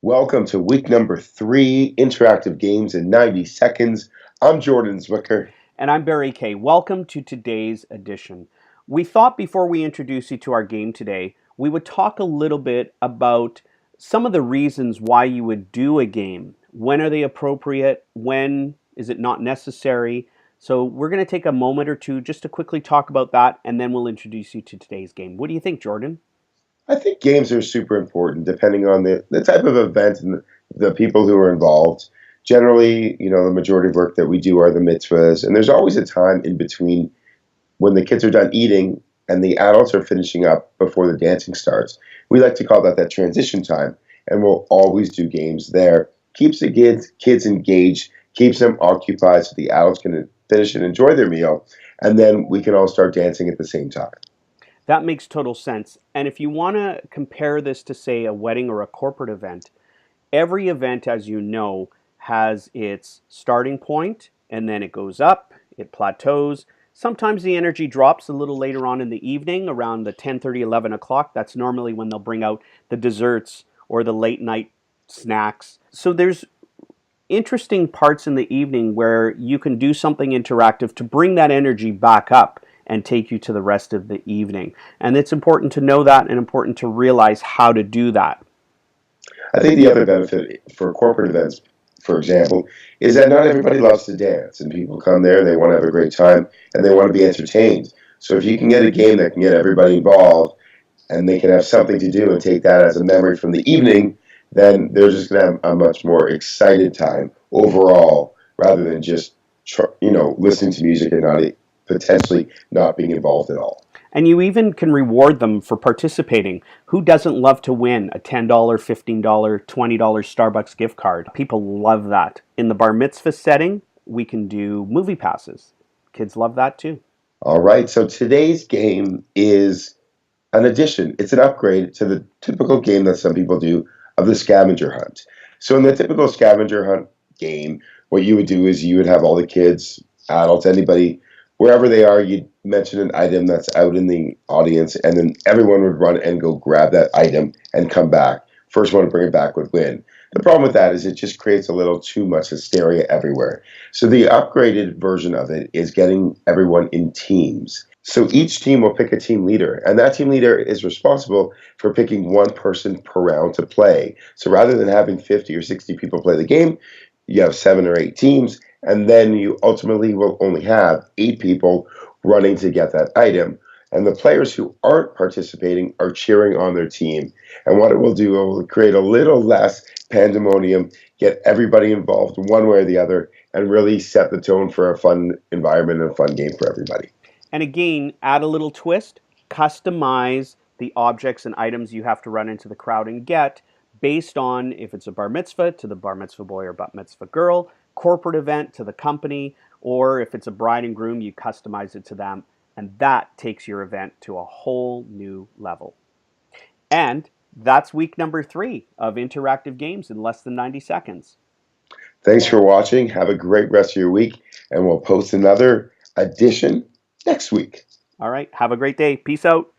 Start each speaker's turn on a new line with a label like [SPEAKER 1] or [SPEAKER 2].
[SPEAKER 1] Welcome to week number 3, interactive games in 90 seconds. I'm Jordan Zwicker.
[SPEAKER 2] And I'm Barry Kay. Welcome to today's edition. We thought before we introduce you to our game today, we would talk a little bit about some of the reasons why you would do a game. When are they appropriate? When is it not necessary? So we're going to take a moment or two just to quickly talk about that, and then we'll introduce you to today's game. What do you think, Jordan?
[SPEAKER 1] I think games are super important depending on the type of event and the people who are involved. Generally, the majority of work that we do are the mitzvahs, and there's always a time in between when the kids are done eating and the adults are finishing up before the dancing starts. We like to call that transition time, and we'll always do games there. Keeps the kids engaged, keeps them occupied so the adults can finish and enjoy their meal, and then we can all start dancing at the same time.
[SPEAKER 2] That makes total sense. And if you want to compare this to, say, a wedding or a corporate event, every event, as you know, has its starting point and then it goes up, it plateaus. Sometimes the energy drops a little later on in the evening around the 10:30, 11 o'clock. That's normally when they'll bring out the desserts or the late night snacks. So there's interesting parts in the evening where you can do something interactive to bring that energy back up and take you to the rest of the evening. And it's important to know that and important to realize how to do that.
[SPEAKER 1] I think the other benefit for corporate events, for example, is that not everybody loves to dance, and people come there, they want to have a great time, and they want to be entertained. So if you can get a game that can get everybody involved, and they can have something to do and take that as a memory from the evening, then they're just going to have a much more excited time overall, rather than just listening to music and not potentially not being involved at all.
[SPEAKER 2] And you even can reward them for participating. Who doesn't love to win a $10, $15, $20 Starbucks gift card? People love that. In the bar mitzvah setting, we can do movie passes. Kids love that too.
[SPEAKER 1] All right, so today's game is an addition. It's an upgrade to the typical game that some people do of the scavenger hunt. So in the typical scavenger hunt game, what you would do is you would have all the kids, adults, anybody, wherever they are, you'd mention an item that's out in the audience, and then everyone would run and go grab that item and come back. First one to bring it back would win. The problem with that is it just creates a little too much hysteria everywhere. So the upgraded version of it is getting everyone in teams. So each team will pick a team leader, and that team leader is responsible for picking one person per round to play. So rather than having 50 or 60 people play the game, you have 7 or 8 teams, and then you ultimately will only have 8 people running to get that item. And the players who aren't participating are cheering on their team. And what it will do, it will create a little less pandemonium, get everybody involved one way or the other, and really set the tone for a fun environment and a fun game for everybody.
[SPEAKER 2] And again, add a little twist, customize the objects and items you have to run into the crowd and get based on if it's a bar mitzvah to the bar mitzvah boy or bat mitzvah girl, corporate event to the company, or if it's a bride and groom, you customize it to them. And that takes your event to a whole new level. And that's week number 3 of interactive games in less than 90 seconds.
[SPEAKER 1] Thanks for watching. Have a great rest of your week, and we'll post another edition next week.
[SPEAKER 2] All right. Have a great day. Peace out.